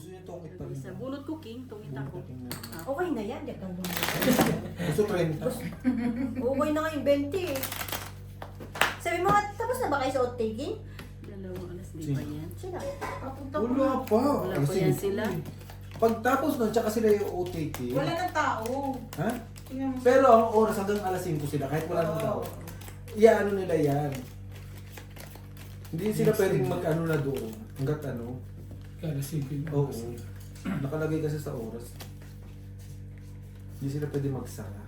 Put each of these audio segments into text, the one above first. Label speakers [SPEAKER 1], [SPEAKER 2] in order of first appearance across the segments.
[SPEAKER 1] Gusto niya tongit pa rin.
[SPEAKER 2] Isa, bunot ko, King. Tungit ako.
[SPEAKER 3] Okay na yan, di ka
[SPEAKER 1] Gusto 30.
[SPEAKER 3] Okay na nga yung 20 eh. Sabi mo nga, tapos na ba kayo sa oat-taking?
[SPEAKER 2] Dalawang alas, di ba yan?
[SPEAKER 3] Sila.
[SPEAKER 1] Wala pa.
[SPEAKER 2] Wala pa yan sila.
[SPEAKER 1] Pagtapos nun, tsaka sila yung OTK.
[SPEAKER 4] Wala ng tao.
[SPEAKER 1] Ha?
[SPEAKER 4] Tingnan mo.
[SPEAKER 1] Pero ang oras hanggang alas 5 sila, kahit wala nang tao. Iya, ano nila yan. Hindi sila pwedeng mag-ano na doon. Hanggat ano.
[SPEAKER 5] Kaya simple.
[SPEAKER 1] Oo. Nakalagay kasi sa oras. Hindi sila pwede magsara.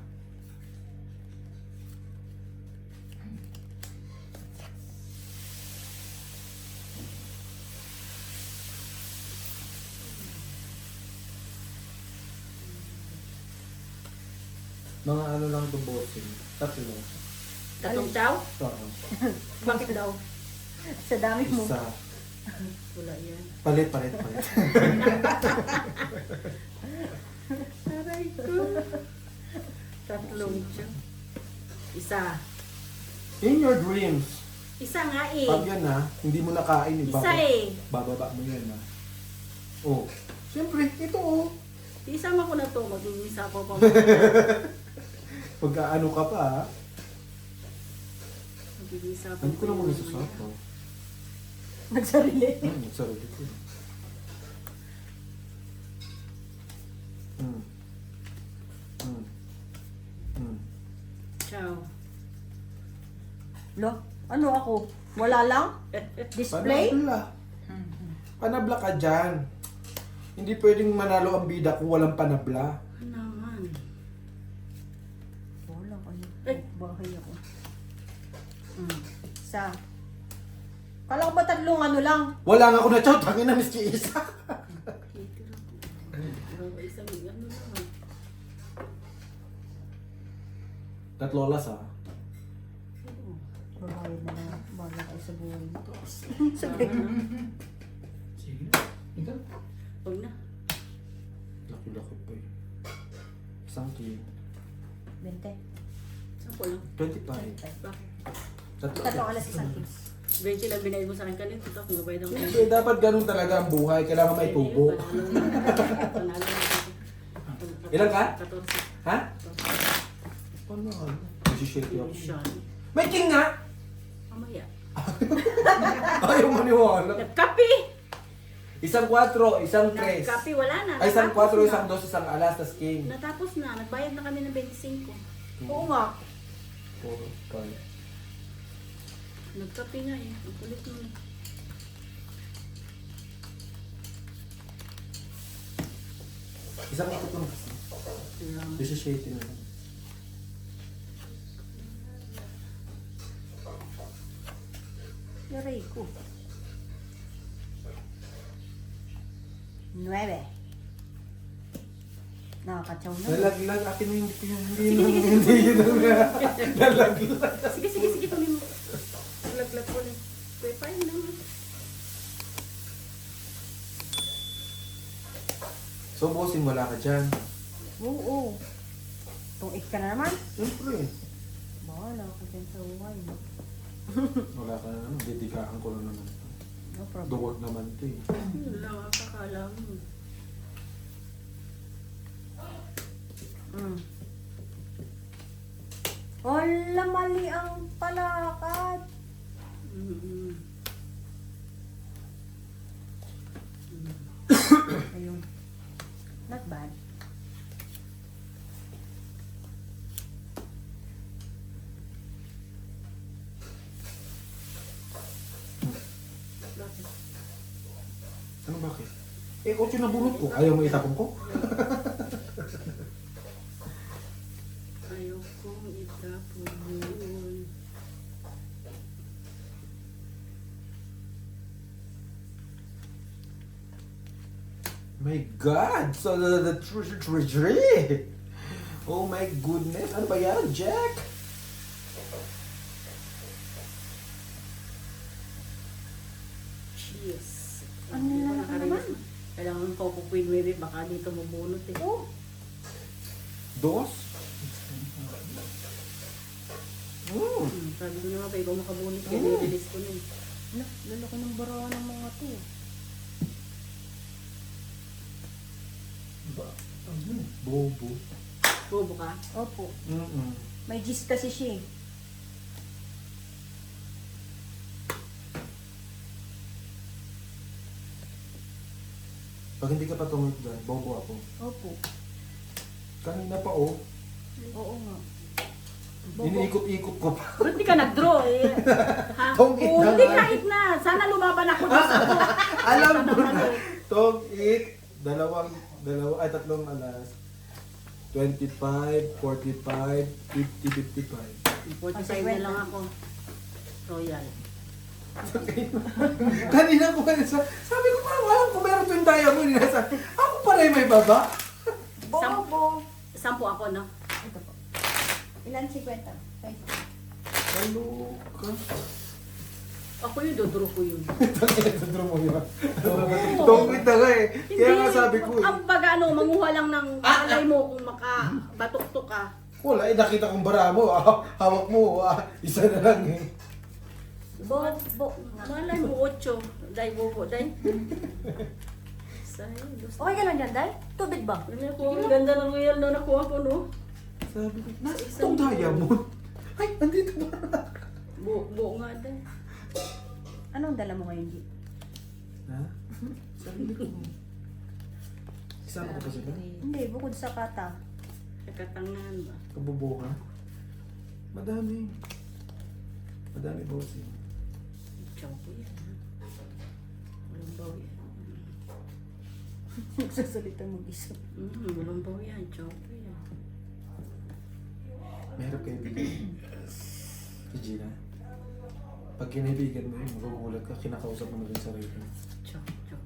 [SPEAKER 1] Mga ano lang itong bossing. Tatlo.
[SPEAKER 2] Tatlong chow?
[SPEAKER 1] Oo.
[SPEAKER 2] Bakit daw?
[SPEAKER 3] Sa dami mo.
[SPEAKER 1] Isa.
[SPEAKER 2] Wala yan.
[SPEAKER 1] Palit.
[SPEAKER 2] Aray ko. Tatlong chow. Isa.
[SPEAKER 1] In your dreams,
[SPEAKER 2] Isa nga eh.
[SPEAKER 1] pag yan na, hindi mo nakain,
[SPEAKER 2] Isa eh.
[SPEAKER 1] bababa mo yan na. Oh. Siyempre, ito oh.
[SPEAKER 2] Isama ko na to. Mag-uwisa ko pa.
[SPEAKER 1] Pagka ano ka pa, ha?
[SPEAKER 2] Mag-uwisa ko.
[SPEAKER 1] Hindi ko na muna sasapaw.
[SPEAKER 3] Nagsarili.
[SPEAKER 1] Sarili ko. Hmm. Hmm. Hmm.
[SPEAKER 2] Chow.
[SPEAKER 3] Lo, ano ako? Wala lang? Display?
[SPEAKER 1] Panabla. Panabla ka dyan. Hindi pwedeng manalo ang bida kung walang panabla.
[SPEAKER 2] Ano naman?
[SPEAKER 3] Wala ano.
[SPEAKER 2] Ay.
[SPEAKER 3] Bahay ako. Isa. Kala ko ba tatlong ano lang?
[SPEAKER 1] Wala nga ako na chow, tangin na miski isa.
[SPEAKER 2] Isang ano naman.
[SPEAKER 1] Tatlolas ha.
[SPEAKER 3] Bahay na lang. Bahala kayo sa buhay mo.
[SPEAKER 2] Sabi na.
[SPEAKER 5] Sige. Ito.
[SPEAKER 2] Huwag na.
[SPEAKER 1] Laki-laki pa eh. Isang kilo.
[SPEAKER 3] 20.
[SPEAKER 2] Sampo lang.
[SPEAKER 1] 25.
[SPEAKER 2] Bakit?
[SPEAKER 3] Tatlong alas isang kilos.
[SPEAKER 2] 20 lang binayad mo sa akin kanina. Ito kung gabayad ako.
[SPEAKER 1] Hindi, dapat ganun talaga ang buhay. Kailangan may tubo.
[SPEAKER 2] Panalo.
[SPEAKER 1] Ilan ka?
[SPEAKER 2] 14.
[SPEAKER 1] Ha? Paano ka? 17 ako.
[SPEAKER 2] Mission.
[SPEAKER 1] May king nga!
[SPEAKER 2] Mamaya.
[SPEAKER 1] Ayaw maniwala.
[SPEAKER 2] Nagkapi!
[SPEAKER 1] Isang 4, isang 3.
[SPEAKER 2] Nagkapi, wala na.
[SPEAKER 1] Ay, isang 4,
[SPEAKER 2] Natapos na.
[SPEAKER 1] isang 2, isang alas, tas king.
[SPEAKER 2] Natapos na. Nagbayad na kami ng 25.
[SPEAKER 3] Oo nga.
[SPEAKER 1] 4, 5.
[SPEAKER 2] Nagkapi nga eh. Ang kulit mo eh.
[SPEAKER 1] Isang ikot lang kasi.
[SPEAKER 2] Kaya,
[SPEAKER 1] 17 na lang.
[SPEAKER 3] Yaray ko. 9. Nakakatsaw na.
[SPEAKER 1] Nalaglag, akin na hindi ko yun. Hindi yun ang nalaglag.
[SPEAKER 2] sige, tuloy mo. Laglag ko lang. Kuya pa yun naman.
[SPEAKER 1] So, bossing, wala ka dyan.
[SPEAKER 3] Oo. Tungik ka na naman.
[SPEAKER 1] Siyempre.
[SPEAKER 3] Bahala ka dyan sa buhay.
[SPEAKER 1] Wala ka na naman. Dedikaan ko na naman.
[SPEAKER 3] No problem.
[SPEAKER 1] Duwag naman ito eh.
[SPEAKER 2] Yun lang ang kakala mo.
[SPEAKER 3] Wala, mali ang palakad. Ayun. Not bad.
[SPEAKER 2] Bakit?
[SPEAKER 1] Ano bakit? Eh, 8 na bunot ko. Ayaw mo itapon ko?
[SPEAKER 2] Ayaw kong itapon yun.
[SPEAKER 1] My God! So, the tree! Oh my goodness! Ano ba yan, Jack?
[SPEAKER 2] Cheers.
[SPEAKER 3] Ano na naman?
[SPEAKER 2] Kailangan ko kukuin maybe baka dito mabunot eh.
[SPEAKER 3] Oh.
[SPEAKER 1] Dos?
[SPEAKER 2] Sabi ko naman pa ikaw makabunot kaya nililis ko na eh.
[SPEAKER 3] Lalaki ng barahan ng mga to.
[SPEAKER 1] Bobo.
[SPEAKER 2] Bobo ka?
[SPEAKER 3] Opo.
[SPEAKER 1] Mm-mm.
[SPEAKER 3] May gist kasi siya eh.
[SPEAKER 1] Pag hindi ka patungod dyan, bobo ako.
[SPEAKER 3] Opo.
[SPEAKER 1] Kanina pa oh.
[SPEAKER 3] Oo nga.
[SPEAKER 1] Iniikot-ikot ko pa.
[SPEAKER 2] Ba't di ka nag-draw eh? Ha?
[SPEAKER 1] Tongit
[SPEAKER 2] Oo,
[SPEAKER 1] na
[SPEAKER 2] hindi
[SPEAKER 1] nga.
[SPEAKER 2] kahit na. Sana lumaban ako dun sa to.
[SPEAKER 1] Alam mo na. Tong it. Tatlong alas. 25, 45, 50, 55.
[SPEAKER 2] 45 na lang ako. Royal.
[SPEAKER 1] Kanina ko sabi ko parang alam ko meron yung diamond. Ako pa rin may baba.
[SPEAKER 3] Bobo.
[SPEAKER 2] 10 ako, no?
[SPEAKER 3] Ito po. Ilan 50? 20.
[SPEAKER 1] Ano ka?
[SPEAKER 2] Ako yun, dodro ko yun.
[SPEAKER 1] Tandro mo yun. Tongit na nga eh. Kaya nga sabi ko eh.
[SPEAKER 2] Ang baga ano, manguha lang ng alay mo kung makabatok-tok ka.
[SPEAKER 1] Wala eh, nakita kong bara mo. Hawak mo. Isa na lang eh.
[SPEAKER 3] Bobo.
[SPEAKER 2] Malay mo, 8. Day bobo, day. Sa'yo, gusto.
[SPEAKER 3] Okay ka lang dyan, Day? Tubig ba?
[SPEAKER 2] Ano ako, ang ganda ng royal na nakuha ko, no?
[SPEAKER 1] Sabi ko, nasa itong diamond. Ay, andito ba?
[SPEAKER 2] Buo nga, day.
[SPEAKER 3] Anong dala mo ngayon, G?
[SPEAKER 1] Ha? Sabi ko. Isama ko pa sila.
[SPEAKER 3] Hindi, bukod sa kata.
[SPEAKER 2] Nakatangan ba?
[SPEAKER 1] Kabubuka. Madami. Madami bossing.
[SPEAKER 2] Choco yan, ha? Walang baw yan.
[SPEAKER 3] Nagsasalita mag-isa.
[SPEAKER 2] Walang baw yan, choco yan.
[SPEAKER 1] Mahirap kaibigan. Si Gina. Pag kinaibigan mo yun, magugulat ka, kinakausap mo na rin sarili mo.
[SPEAKER 2] Choco.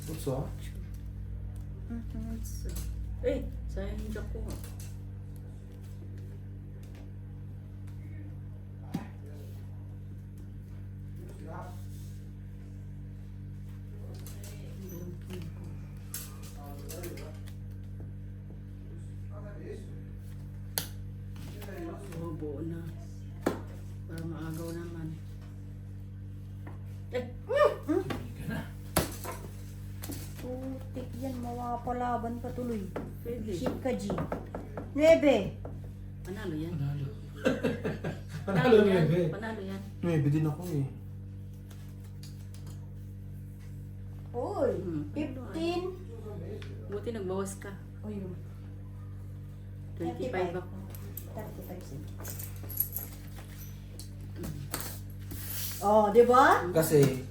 [SPEAKER 1] Putso ah?
[SPEAKER 2] Eh, sayang yung choco. Buo na. Para maagaw naman. Eh!
[SPEAKER 3] Putik yan, mawapalaban pa tuloy.
[SPEAKER 2] Pwede.
[SPEAKER 3] Ship ka, G. 9.
[SPEAKER 2] Panalo yan.
[SPEAKER 5] Panalo.
[SPEAKER 1] Panalo
[SPEAKER 2] yan.
[SPEAKER 1] niya, be.
[SPEAKER 2] Panalo yan.
[SPEAKER 1] Nuebe din ako eh.
[SPEAKER 3] Uy,
[SPEAKER 2] Hmm.
[SPEAKER 3] 15.
[SPEAKER 2] Buti nagbawas ka.
[SPEAKER 3] Uy,
[SPEAKER 2] 25 ako.
[SPEAKER 3] 35 cents. Oh, di ba?
[SPEAKER 1] Kasi,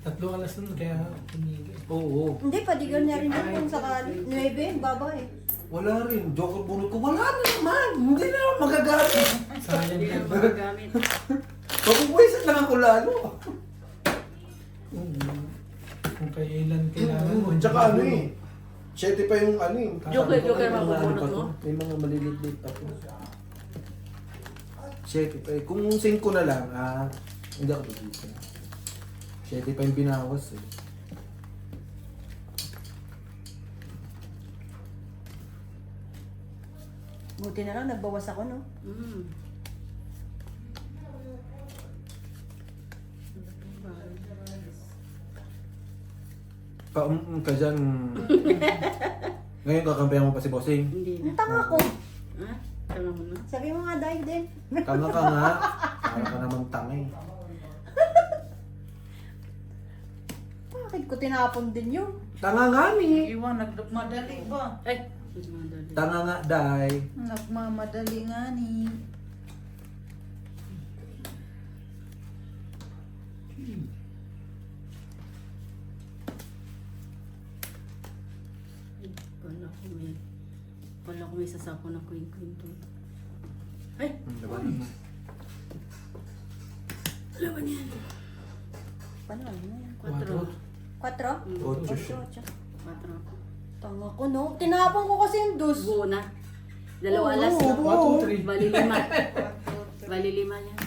[SPEAKER 5] 3 alas nun, kaya pumili.
[SPEAKER 1] oo.
[SPEAKER 3] Hindi, padigan na rin yun kung sakali. 9, baba eh.
[SPEAKER 1] Wala rin. Joker bunot ko, wala na naman. Hindi na naman magagamit.
[SPEAKER 5] Sayang
[SPEAKER 2] Hindi
[SPEAKER 5] ka.
[SPEAKER 2] na magagamit.
[SPEAKER 1] Mapupuwisan lang ako lalo.
[SPEAKER 5] Kung kailan kailangan mo.
[SPEAKER 1] Tsaka ano eh. 7 pa yung ano eh.
[SPEAKER 2] Joker,
[SPEAKER 1] May mga
[SPEAKER 2] mabubunot
[SPEAKER 1] ano pa
[SPEAKER 2] mo?
[SPEAKER 1] to. May mga maliliit pa po. 7 pa eh. Kung 5 na lang, hindi ako dito. 7 pa yung binawas eh.
[SPEAKER 3] Buti na lang, nagbawas ako, no?
[SPEAKER 2] Mm.
[SPEAKER 1] Pa ka dyan. Ngayon kakampihan mo pa si Bossing.
[SPEAKER 2] Hindi
[SPEAKER 3] Ang
[SPEAKER 2] na.
[SPEAKER 3] tanga ko.
[SPEAKER 2] Ha? Tama mo na?
[SPEAKER 3] Sabi mo nga, dahil din.
[SPEAKER 1] Tama ka nga. Para ka naman tanga eh.
[SPEAKER 3] Bakit ko tinapon din yun?
[SPEAKER 1] Tanga nga ni.
[SPEAKER 4] Iwan, nagmamadali ba?
[SPEAKER 2] Ay! Madali.
[SPEAKER 1] Tanga nga, Day.
[SPEAKER 4] Nagmamadali nga ni.
[SPEAKER 2] Wala ko may sasako na queen to. Ay!
[SPEAKER 1] Labanin mo.
[SPEAKER 2] Laban yan.
[SPEAKER 3] Paano ano yan?
[SPEAKER 2] 4.
[SPEAKER 3] 4?
[SPEAKER 1] Ocho siya.
[SPEAKER 2] 4.
[SPEAKER 3] Tanga ko, no? Tinapon ko kasi yung dos.
[SPEAKER 2] Buo na. 2 alas.
[SPEAKER 1] Oo.
[SPEAKER 5] 1, 2, 3.
[SPEAKER 2] Bali 5. Bali 5 yan.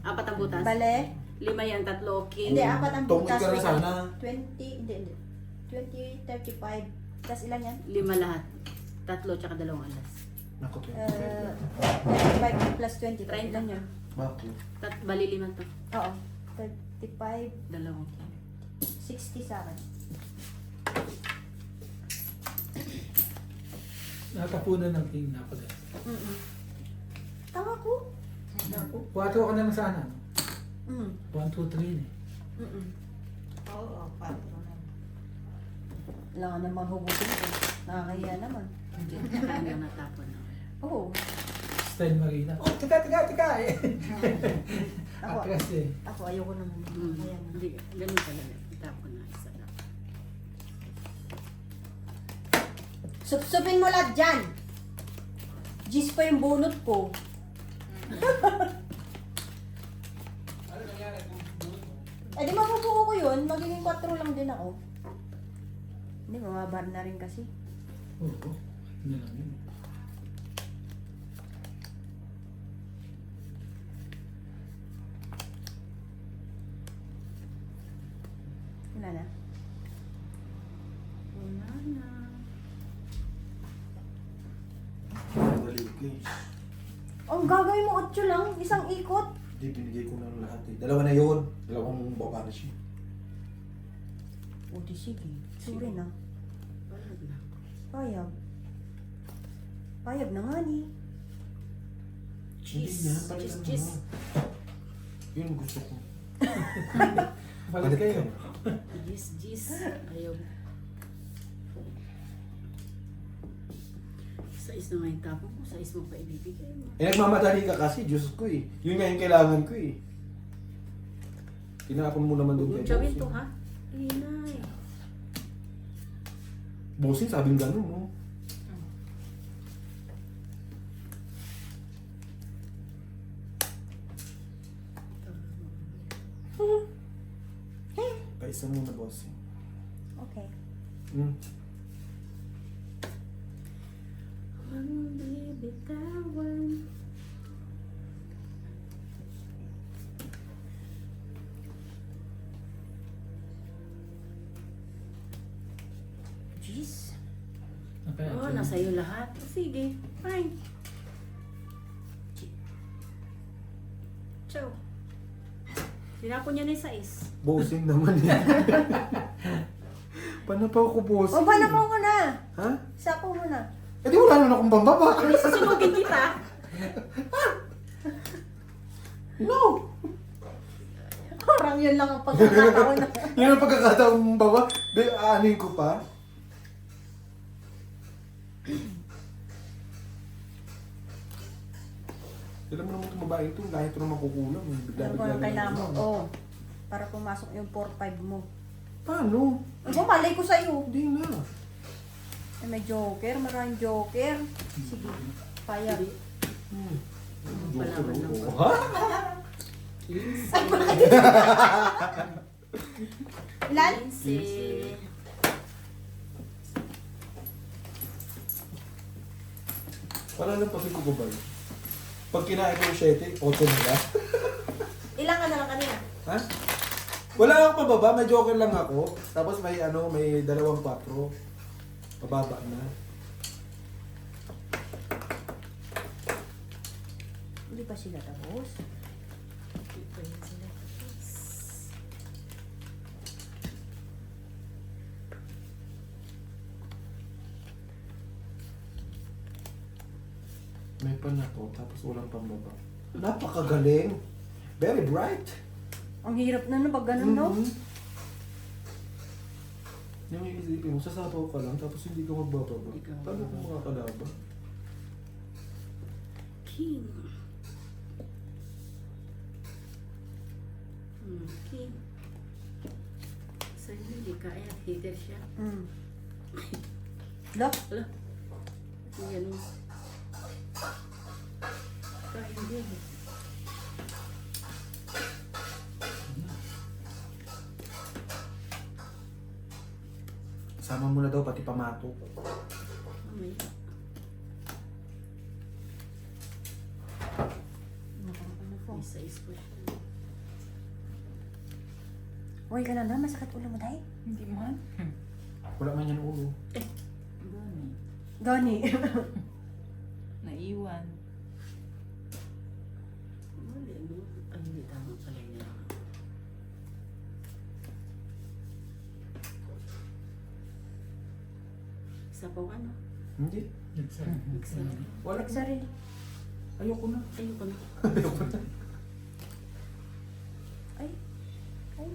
[SPEAKER 2] 4 ang butas.
[SPEAKER 3] Bale?
[SPEAKER 2] 5 yan, 3 okay.
[SPEAKER 3] Hindi, 4 ang
[SPEAKER 1] Tungkol
[SPEAKER 3] butas.
[SPEAKER 1] ka na sana.
[SPEAKER 3] 20, hindi. 20, 35. Tapos ilan yan?
[SPEAKER 2] 5 lahat. 3 tsaka 2 alas.
[SPEAKER 1] Naku,
[SPEAKER 3] 35 plus 20.
[SPEAKER 2] 30
[SPEAKER 3] Ilan yan?
[SPEAKER 1] Bakit?
[SPEAKER 2] Bali 5 to.
[SPEAKER 3] Oo. 35,
[SPEAKER 2] 2 okay.
[SPEAKER 3] 60 sa akin.
[SPEAKER 5] Natapunan ng king napagas.
[SPEAKER 3] Mm-mm. Tama ko.
[SPEAKER 5] Naku, 4 ka na lang sana.
[SPEAKER 3] Mm.
[SPEAKER 5] 1, 2, 3 eh.
[SPEAKER 3] Mm-mm.
[SPEAKER 4] Oo, patro na.
[SPEAKER 3] Kailangan naman hubutin ko. Nakakahiya naman.
[SPEAKER 2] Hindi na natapon na.
[SPEAKER 3] Oo.
[SPEAKER 5] Style Marina. Oh, tika eh.
[SPEAKER 3] Ako,
[SPEAKER 5] Atras eh.
[SPEAKER 3] ako ayoko naman. Kaya na.
[SPEAKER 2] Hindi, ganun talaga. Itapon na isa lang.
[SPEAKER 3] Supsupin mo lahat dyan. Gis pa yung bunot ko. Eh di mapupuko ko yun. Magiging 4 lang din ako. Hindi, mababar na rin kasi.
[SPEAKER 5] Oo. Ano lang yun.
[SPEAKER 3] Wala na.
[SPEAKER 2] Wala na.
[SPEAKER 1] Madali, please.
[SPEAKER 3] Ang gagawin mo 8 lang. Isang ikot.
[SPEAKER 1] Hindi, binigay ko na ng lahat eh. Dalawa na yun. Dalawang babanish yun.
[SPEAKER 3] O di sige. Sorry na.
[SPEAKER 2] Wala na.
[SPEAKER 3] Payag. Payag na nga ni.
[SPEAKER 1] Hindi na, palitan
[SPEAKER 2] Cheese.
[SPEAKER 1] mo. Yun gusto ko.
[SPEAKER 5] Palit kayo.
[SPEAKER 2] Gis. Ayaw. Sais na nga yung tapon ko. Sais mo pa ibibigay mo.
[SPEAKER 1] Eh, nagmamadali ka kasi, Diyos ko eh. Yun nga yung kailangan ko eh. Tinapon mo naman doon
[SPEAKER 2] Huwag
[SPEAKER 1] kay
[SPEAKER 2] gawin
[SPEAKER 1] Bossing.
[SPEAKER 2] to ha. Inay.
[SPEAKER 1] Bossing, sabing gano'n, no? Paisa muna, Bossing.
[SPEAKER 3] Okay.
[SPEAKER 1] Hmm.
[SPEAKER 2] Ang bibitawan.
[SPEAKER 3] Jeez.
[SPEAKER 2] Oh, nasa iyo lahat. Sige, fine. Ciao. Tinapon niya na yung sais.
[SPEAKER 1] Bossing naman yan. Paano pa ako, Bossing?
[SPEAKER 3] O ba na mo na?
[SPEAKER 1] Ha?
[SPEAKER 3] Sapo mo na.
[SPEAKER 1] Eh, di wala naman akong pambaba.
[SPEAKER 2] Ay, susunugin kita.
[SPEAKER 1] No!
[SPEAKER 3] Parang yun lang ang pagkakataon na.
[SPEAKER 1] Yun ang pagkakataong mong baba. Aanin ko pa. Alam mo naman itong babae ito, kahit ito na makukulang.
[SPEAKER 3] Ano
[SPEAKER 1] Bigla-bigla
[SPEAKER 3] ba ang
[SPEAKER 1] na
[SPEAKER 3] kailangan mo?
[SPEAKER 1] lang.
[SPEAKER 3] Oo. Para pumasok yung 4-5 mo.
[SPEAKER 1] Paano?
[SPEAKER 3] Ano malay ko sa'yo?
[SPEAKER 1] Hindi na.
[SPEAKER 3] Eh, may joker, maraming joker. Sige, payag.
[SPEAKER 2] Palaban lang
[SPEAKER 1] Oo.
[SPEAKER 2] pa.
[SPEAKER 1] Ha?
[SPEAKER 3] Ilan?
[SPEAKER 2] Lindsay.
[SPEAKER 1] Wala lang pag ko ba? Pag kinain ko yung 7, 8 na lang.
[SPEAKER 3] Ilan ka na lang kanina?
[SPEAKER 1] Ha? Wala akong pababa, may joker lang ako. Tapos may may 2 4. Pababa na.
[SPEAKER 3] Hindi pa sila tapos.
[SPEAKER 2] Hindi pa yun sila.
[SPEAKER 1] May pa na to, tapos walang pambaba. Napakagaling. Very bright.
[SPEAKER 3] Ang hirap na no pag ganun, no?
[SPEAKER 1] Mhm. Yung iisipin mo, sasapaw ka lang, tapos hindi ka magbababa.
[SPEAKER 2] Hindi ka
[SPEAKER 1] Paano kung mga kalaba?
[SPEAKER 2] King. King. Sa'yo hindi kaya. Hater siya.
[SPEAKER 3] Mm. Look,
[SPEAKER 2] Wala. Yan o. Kaya hindi.
[SPEAKER 1] Sama mo na daw pati pamato.
[SPEAKER 2] Mamaya.
[SPEAKER 3] ano po?
[SPEAKER 2] May size ko siya.
[SPEAKER 3] Uy, ka na, masakit ulo mo, Day?
[SPEAKER 4] Hindi man.
[SPEAKER 1] Wala man yan ulo.
[SPEAKER 4] Gani.
[SPEAKER 3] Gani.
[SPEAKER 4] Naiwan.
[SPEAKER 2] Mali, ano? Ay, hindi tama pala niya. Sapaw ano?
[SPEAKER 1] Hindi.
[SPEAKER 2] Excel.
[SPEAKER 1] Wala.
[SPEAKER 3] Nagsarili.
[SPEAKER 1] Ayoko na.
[SPEAKER 2] Ayoko na.
[SPEAKER 1] Ayoko na.
[SPEAKER 3] Ay. Ay.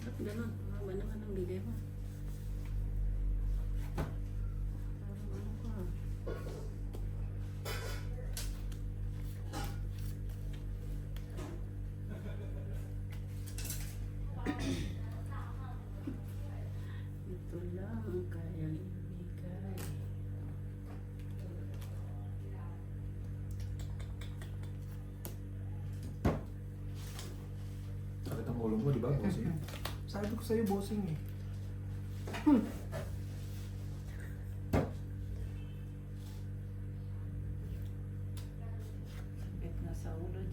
[SPEAKER 2] Ba't ganun? Mama naman ang bigay mo. Parang ano ka? Ito lang ang kayang ibigay.
[SPEAKER 1] Sakit ang ulo mo, di ba, bossing? Sabi ko sa'yo, bossing eh.
[SPEAKER 4] Sakit na sa ulo dyan.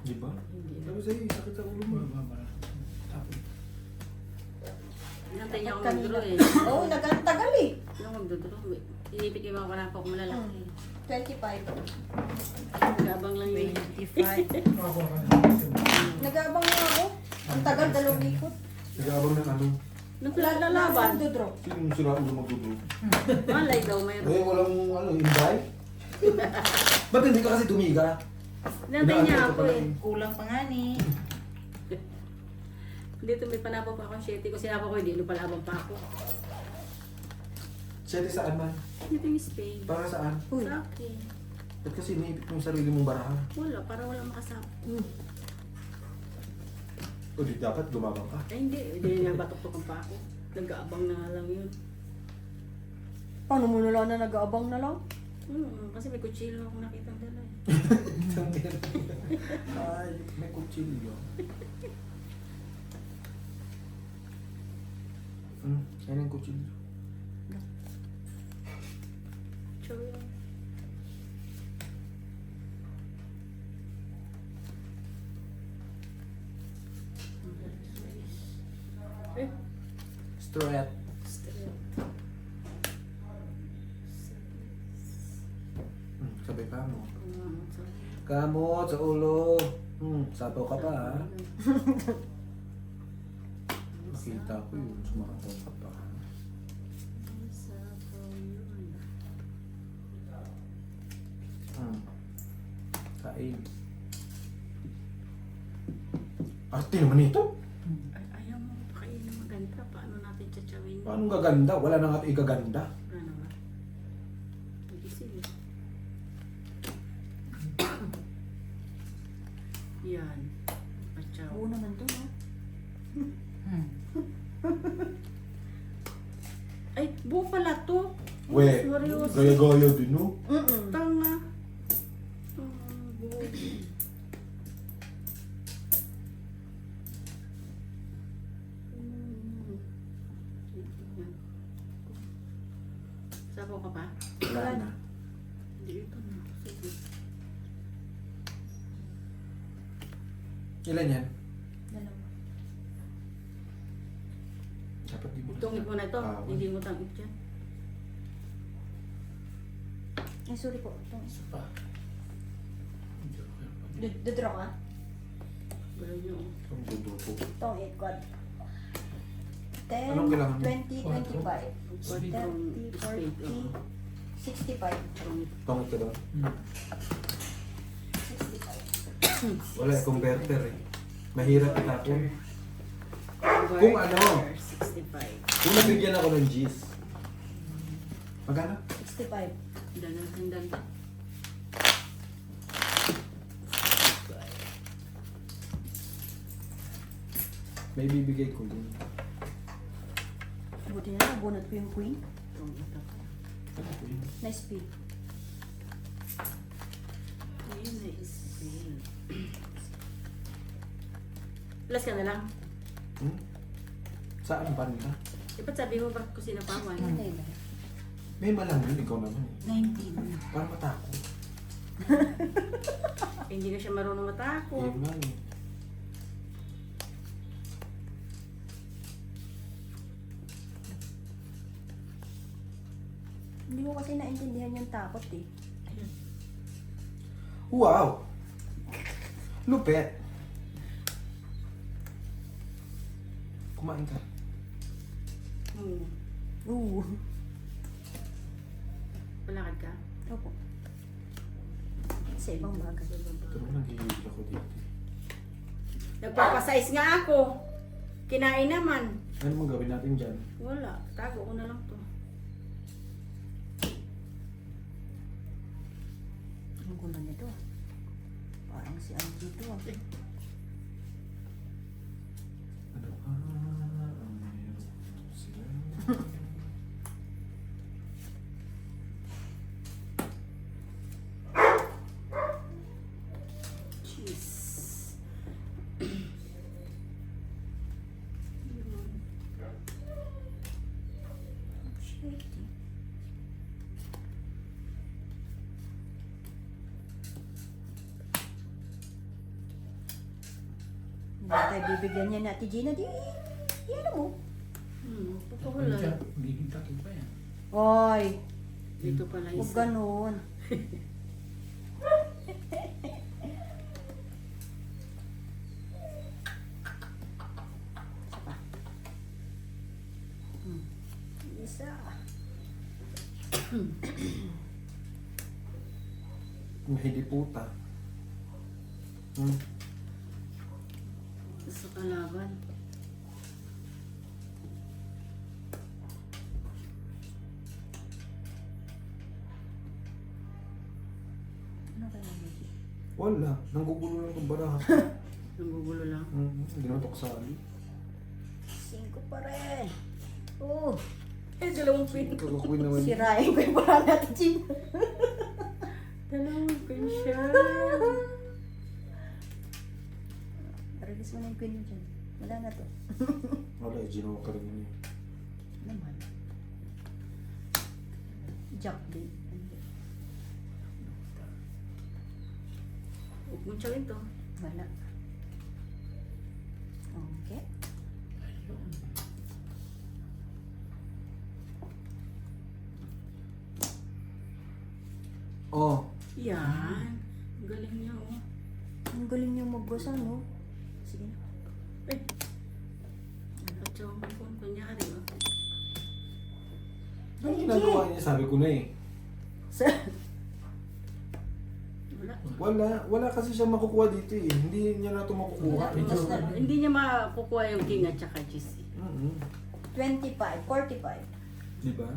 [SPEAKER 1] Di ba?
[SPEAKER 2] Hindi na.
[SPEAKER 1] Sabi sa'yo, sakit sa ulo mo.
[SPEAKER 5] Tapos,
[SPEAKER 2] Inantay niya ako
[SPEAKER 3] Kanina.
[SPEAKER 2] mag-draw eh.
[SPEAKER 3] Oo, nag-tagal eh.
[SPEAKER 2] Yung mag-draw, inipit yung mga wala pa akong malalaki.
[SPEAKER 3] 25.
[SPEAKER 2] Nag-abang lang yun.
[SPEAKER 3] 25.
[SPEAKER 5] ako ka na.
[SPEAKER 3] Nag-aabang nga ako. Ang tagal, 2 ikot.
[SPEAKER 1] Nag-aabang ng ano?
[SPEAKER 2] Nung lalaban,
[SPEAKER 3] Dodraw.
[SPEAKER 1] Sino yung sila ulo magdudu?
[SPEAKER 2] malay daw mayroon.
[SPEAKER 1] Eh, walang ano, invite? Ba't hindi ka kasi tumiga?
[SPEAKER 2] Inantay niya
[SPEAKER 1] Inaantay ka
[SPEAKER 2] ako
[SPEAKER 1] pala
[SPEAKER 2] eh.
[SPEAKER 4] Kulang pa nga ni.
[SPEAKER 2] Dito may panapaw pa akong 7 ko. Sinapa ko, hindi lupalabang pa ako.
[SPEAKER 1] Siyete saan man?
[SPEAKER 2] Ito yung Spain.
[SPEAKER 1] Para saan?
[SPEAKER 3] Uy.
[SPEAKER 2] Sa akin.
[SPEAKER 1] Ba't kasi iniipit mo yung sarili mong barahan?
[SPEAKER 2] Wala, para wala makasama.
[SPEAKER 1] O di dapat gumabang ka.
[SPEAKER 2] Eh hindi nga batok-tokan pa ako. Nag-aabang na nga lang yun.
[SPEAKER 3] Paano mo na lang na nag-aabang na lang?
[SPEAKER 2] Kasi may kutsilyo akong nakita dala eh.
[SPEAKER 1] Ay, may kutsilyo. Yan ang kutsilyo.
[SPEAKER 2] Chow yun. Eh,
[SPEAKER 1] Straight.
[SPEAKER 2] straight.
[SPEAKER 1] Sabay ka mo.
[SPEAKER 2] Sorry.
[SPEAKER 1] Kamot sa ulo. Sapaw ka pa ha. Nakita ko yun. Sumakataw ka pa. Kain. Arte naman ito.
[SPEAKER 2] Ay, ayaw mo pakainin maganda. Paano natin tsatsyawin?
[SPEAKER 1] Paano gaganda? Wala na nga igaganda.
[SPEAKER 2] Wala na ba? Mag-isip. Yan. Patsaw.
[SPEAKER 3] Oo naman to, no?
[SPEAKER 2] Ay, buo pala to.
[SPEAKER 1] We,
[SPEAKER 2] Seryoso.
[SPEAKER 1] gaya-gaya din no?
[SPEAKER 2] Tanga. Buo. Sabaw ka pa?
[SPEAKER 1] Wala na.
[SPEAKER 2] Hindi ito na. Sige.
[SPEAKER 1] Ilan yan?
[SPEAKER 3] Dalawa.
[SPEAKER 1] Dapat di mo.
[SPEAKER 2] Tungit mo na ito.
[SPEAKER 1] Ah,
[SPEAKER 2] Hindi mo tangit yan.
[SPEAKER 3] Ay, sorry po. Itong
[SPEAKER 5] Isa pa.
[SPEAKER 3] dodraw ka?
[SPEAKER 2] Wala niyo.
[SPEAKER 1] Ang dudo ko.
[SPEAKER 3] Itong 8 quad. 10,
[SPEAKER 1] Anong kailangan mo?
[SPEAKER 3] 20, 25,
[SPEAKER 2] Pwede
[SPEAKER 3] 30,
[SPEAKER 2] kong
[SPEAKER 3] 40,
[SPEAKER 2] straight.
[SPEAKER 3] 65.
[SPEAKER 1] Tungit ka daw.
[SPEAKER 3] 65.
[SPEAKER 1] Wala, converter eh. Mahirap itapon.
[SPEAKER 2] Kung
[SPEAKER 1] Kung ano?
[SPEAKER 2] 65.
[SPEAKER 1] Kung nabigyan ako ng G's. Magkano?
[SPEAKER 3] 65.
[SPEAKER 2] Dalan ang dalan.
[SPEAKER 1] May bibigay ko din.
[SPEAKER 3] Buti na, nabunot ko yung queen.
[SPEAKER 2] Tungit ako.
[SPEAKER 1] Ano ko yun?
[SPEAKER 3] Nice speed.
[SPEAKER 2] Ayun na is-fail. Plus ka na lang.
[SPEAKER 1] Saan ba nila?
[SPEAKER 2] Dapat sabi mo ba kung sino pa man?
[SPEAKER 3] Hindi ba?
[SPEAKER 1] May malang yun, ikaw naman eh.
[SPEAKER 4] 19.
[SPEAKER 1] Para matakot.
[SPEAKER 2] Hindi na siya marunong matakot.
[SPEAKER 1] Yun man eh.
[SPEAKER 3] Hindi ko kasi naintindihan yung takot eh.
[SPEAKER 1] Wow! Lupet. Kumain ka.
[SPEAKER 3] Oo.
[SPEAKER 2] Malakad ka?
[SPEAKER 3] Opo. Sa ibang bagay.
[SPEAKER 1] Ito mo nagigigil ako dito.
[SPEAKER 2] Nagpapasize nga ako. Kinain naman.
[SPEAKER 1] Ano mong gawin natin dyan?
[SPEAKER 2] Wala. Tago ko na lang to.
[SPEAKER 3] Ang gulo nito. Parang si Angie to.
[SPEAKER 1] Ano? Ang meron sila.
[SPEAKER 2] Cheese.
[SPEAKER 3] Shit. Hindi tayo bibigyan niya ni Ate Gina. Yan mo.
[SPEAKER 2] Totoo
[SPEAKER 5] Ano
[SPEAKER 2] lang.
[SPEAKER 5] siya? Magiging tatlo pa yan.
[SPEAKER 3] Oy,
[SPEAKER 2] Dito pala
[SPEAKER 3] huwag
[SPEAKER 2] isa.
[SPEAKER 3] ganun. Isa pa. Isa.
[SPEAKER 1] Mahidi puta. Hmm.
[SPEAKER 2] Sa kalaban.
[SPEAKER 3] Ano kaya Miki?
[SPEAKER 1] Wala. Nanggugulo lang itong baraha.
[SPEAKER 2] Nanggugulo lang.
[SPEAKER 1] Hindi naman ito kasali.
[SPEAKER 3] 5 pa rin. Oh,
[SPEAKER 2] Dalawang pin.
[SPEAKER 1] Kakakuin naman.
[SPEAKER 3] sirain ko yung parang Ate Gina.
[SPEAKER 2] Dalawang pin siya.
[SPEAKER 3] Release mo na yung queen mo dyan. Wala na to.
[SPEAKER 1] Wala, ginawa ka rin yun.
[SPEAKER 3] Naman. Jack din.
[SPEAKER 2] Huwag mong tsawin to.
[SPEAKER 3] Wala. Okay.
[SPEAKER 5] Ayun.
[SPEAKER 1] Oh,
[SPEAKER 2] Yan. Ang galing niya, oh.
[SPEAKER 3] Ang galing niyo magbasa, no? Sige na.
[SPEAKER 2] Ay. At yung phone, kunyari, oh.
[SPEAKER 1] ano ginagawa niya? Sabi ko na eh.
[SPEAKER 2] Wala.
[SPEAKER 1] Wala kasi siya makukuha dito eh. Hindi niya na ito makukuha.
[SPEAKER 3] Wala. Mas na-
[SPEAKER 2] Hindi niya makukuha yung king at saka cheese.
[SPEAKER 3] 25, 45.
[SPEAKER 1] Di ba?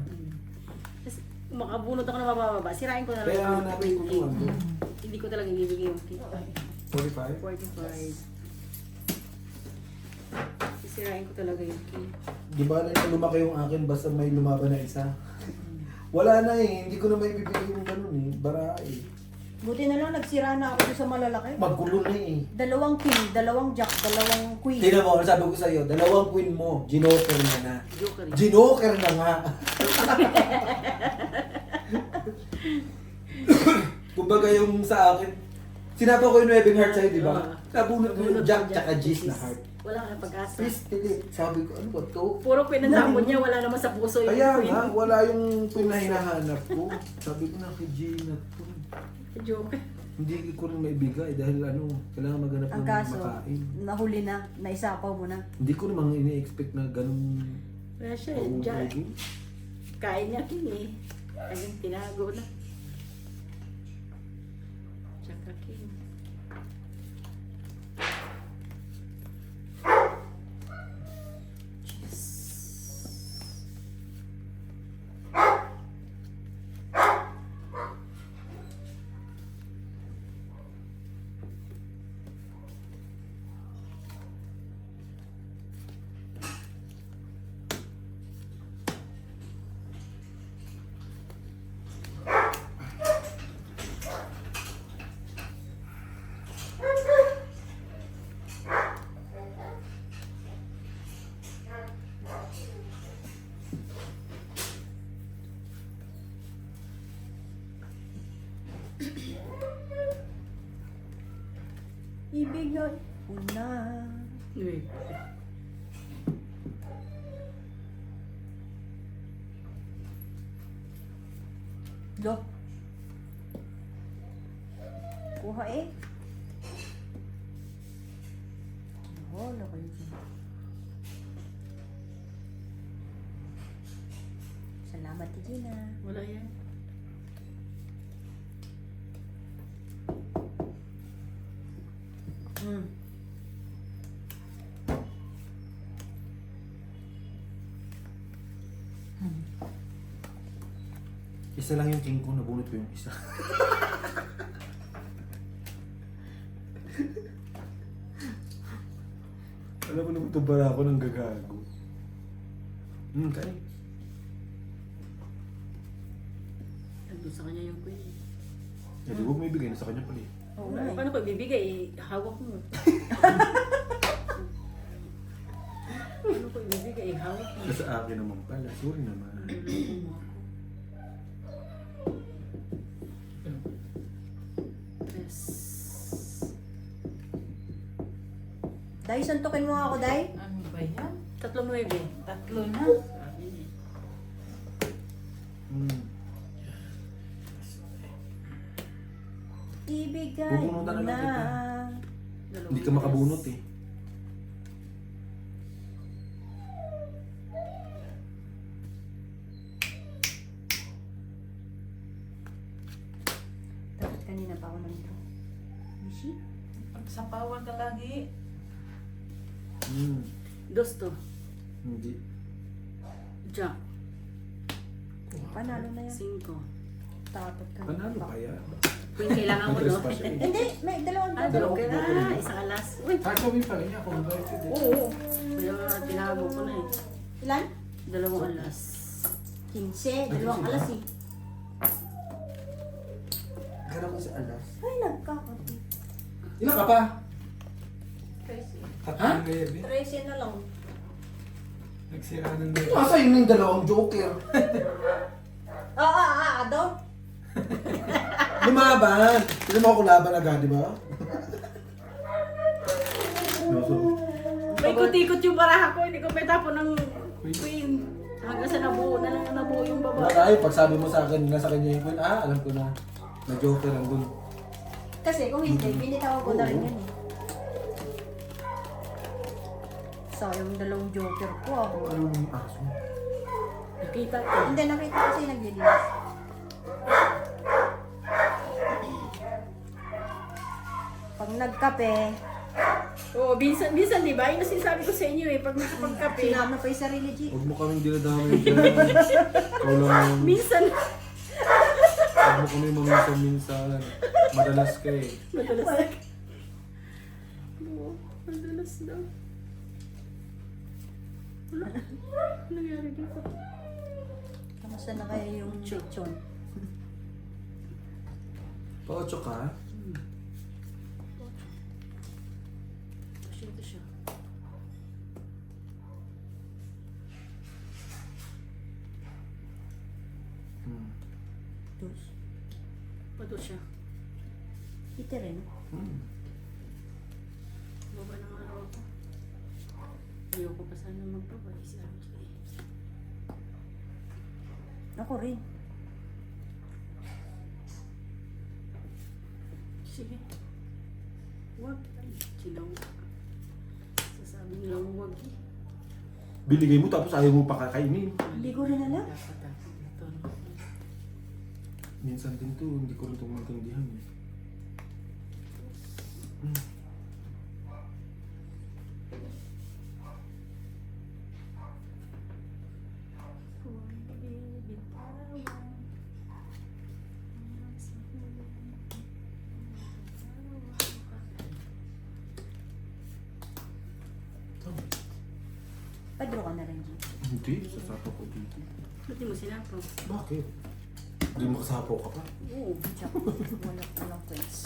[SPEAKER 2] Tapos, makabunot ako na mababa. Sirain ko na lang
[SPEAKER 1] Kaya
[SPEAKER 2] yung
[SPEAKER 1] natin ko ito.
[SPEAKER 2] Hindi ko talaga ibibigay yung king.
[SPEAKER 1] 45?
[SPEAKER 2] 45. Sisirain ko talaga yung king.
[SPEAKER 1] Di ba na lumaki yung akin basta may lumaban na isa? Wala na eh. Hindi ko na may bibigay yung ganun eh. Bara eh.
[SPEAKER 3] Buti na lang nagsira na ako doon sa malalaki.
[SPEAKER 1] Magkulo na eh.
[SPEAKER 3] 2 king, 2 jack, 2 queen.
[SPEAKER 1] Tingnan mo, ano sabi ko sa'yo, 2 queen mo, ginoker na na.
[SPEAKER 2] Joker yun.
[SPEAKER 1] Ginoker na nga. Kumbaga yung sa akin, sinapa ko yung 9 heart sa'yo, di ba? Nabunot mo yung jack tsaka G's na heart.
[SPEAKER 2] Wala kang pag-asa.
[SPEAKER 1] Please, delete. Sabi ko, ano ba to?
[SPEAKER 2] Puro pinandamon niya, wala naman sa puso yung
[SPEAKER 1] Kaya
[SPEAKER 2] queen.
[SPEAKER 1] nga, wala yung pinahinahanap ko. Sabi ko na kay Gina to.
[SPEAKER 2] Joker.
[SPEAKER 1] Hindi ko rin maibigay dahil ano, kailangan maghanap
[SPEAKER 3] Ang
[SPEAKER 1] ng
[SPEAKER 3] kaso,
[SPEAKER 1] makain.
[SPEAKER 3] nahuli na, naisapaw mo na.
[SPEAKER 1] Hindi ko namang ini-expect na ganun.
[SPEAKER 2] Wala siya,
[SPEAKER 1] Oo,
[SPEAKER 2] dyan.
[SPEAKER 1] baby.
[SPEAKER 2] Kain niya king eh. Ayun, tinago na. Tsaka king.
[SPEAKER 3] Ibigay ko na.
[SPEAKER 2] Uy.
[SPEAKER 3] Lo. Kuha eh. Wala kayo dyan. Salamat, Gina.
[SPEAKER 2] Wala yan.
[SPEAKER 3] Hmm.
[SPEAKER 1] Isa lang yung king ko, nabunot ko yung isa. Alam mo naman ito bara ako ng gagago. Kain.
[SPEAKER 2] Nandun sa kanya yung queen.
[SPEAKER 1] Hindi, huwag may bigay na sa kanya pala eh.
[SPEAKER 3] Oo
[SPEAKER 2] Wala,
[SPEAKER 3] nga eh.
[SPEAKER 2] paano ko ibibigay? Hawak mo. Paano ko ibibigay? Hawak mo.
[SPEAKER 1] Nasa akin naman pala. Sorry naman.
[SPEAKER 2] Niloko mo ako. Yes.
[SPEAKER 3] Day, suntukin mo nga ako, Day.
[SPEAKER 4] Ano ba yan?
[SPEAKER 2] 3-9.
[SPEAKER 4] Tatlo na.
[SPEAKER 2] Sabi niya.
[SPEAKER 3] Ibigay
[SPEAKER 1] Bubunutan
[SPEAKER 3] mo
[SPEAKER 1] na lang kita.
[SPEAKER 2] Dalawang
[SPEAKER 1] Hindi ka makabunot eh.
[SPEAKER 3] Dapat kanina pa ako nandito. Mishi?
[SPEAKER 4] Pagsapawan ka lagi.
[SPEAKER 2] Dos to.
[SPEAKER 1] Hindi.
[SPEAKER 2] Jack.
[SPEAKER 3] Panalo na yan.
[SPEAKER 2] 5.
[SPEAKER 3] Dapat ka.
[SPEAKER 1] Panalo kaya.
[SPEAKER 2] Queen, kailangan mo,
[SPEAKER 1] Tres
[SPEAKER 2] no?
[SPEAKER 1] pa siya eh.
[SPEAKER 3] Hindi, may dalawang
[SPEAKER 2] Ah,
[SPEAKER 3] dalawa.
[SPEAKER 2] dalawa ka na. Isang alas. Uy.
[SPEAKER 5] Gagawin pa rin niya kung invited eh.
[SPEAKER 2] Oo. Kaya tinago ko na eh.
[SPEAKER 3] Ilan?
[SPEAKER 2] 2 alas.
[SPEAKER 3] 15. Dalawang alas eh.
[SPEAKER 1] Kaya ko sa alas.
[SPEAKER 3] Ay, nagkakati.
[SPEAKER 1] Ilan ka pa?
[SPEAKER 4] Crazy.
[SPEAKER 5] Tatlong ngayon eh.
[SPEAKER 3] 13 na lang.
[SPEAKER 5] Nagsiranan na.
[SPEAKER 1] Nasa yun yung dalawang joker.
[SPEAKER 3] Daw.
[SPEAKER 1] Lumaban! Hindi mo ako laban agad, di ba?
[SPEAKER 2] May ikot-ikot yung baraha ko. Hindi ko may tapo ng queen. Hanggang sa nabuo na lang nabuo yung
[SPEAKER 1] Wala
[SPEAKER 2] babae.
[SPEAKER 1] tayo, pag sabi mo sa akin, nasa kanya yung queen, alam ko na. Na joker ang dun.
[SPEAKER 3] Kasi kung hindi, pinitawag ko na rin
[SPEAKER 1] Oo.
[SPEAKER 3] yan eh. Sayang dalawang joker ko ako.
[SPEAKER 1] Ano yung aso?
[SPEAKER 2] Nakita ko.
[SPEAKER 3] Hindi, nakita kasi naglilinis. Pag nagkape,
[SPEAKER 2] Oo, minsan di ba? Yung sinasabi ko sa inyo eh, pag nakapagkape.
[SPEAKER 3] sinama pa yung sarili, G.
[SPEAKER 1] Huwag mo kaming dinadamay dyan. Ikaw lang.
[SPEAKER 2] Minsan,
[SPEAKER 1] Huwag mo kami maminsan-minsan. Madalas ka eh.
[SPEAKER 2] madalas. Oo, madalas daw. Wala. Ano nangyari dito?
[SPEAKER 3] Kamusta na kaya yung chichon?
[SPEAKER 1] Pa-8 ka?
[SPEAKER 2] Pasyente siya.
[SPEAKER 3] Dos.
[SPEAKER 2] Pato siya.
[SPEAKER 3] Ite rin.
[SPEAKER 2] Baba ng araw ko. Ayoko pa sana magbaba. Si RJ.
[SPEAKER 3] Ako rin.
[SPEAKER 2] Sige. Huwag. Silaw. Sasabi nilang huwag eh.
[SPEAKER 1] Binigay mo tapos ayaw mo pa kakainin.
[SPEAKER 3] Hindi ko rin alam.
[SPEAKER 2] Dapat ako dito. No?
[SPEAKER 1] Minsan din to, hindi ko rin ito maintindihan eh.
[SPEAKER 3] Padro ka na rin, G.
[SPEAKER 1] Hindi, sasapaw ko dito.
[SPEAKER 2] Ba't di mo sinapaw?
[SPEAKER 1] Bakit? Hindi makasapaw ka pa.
[SPEAKER 2] Oo.
[SPEAKER 3] Tsaka, walang points.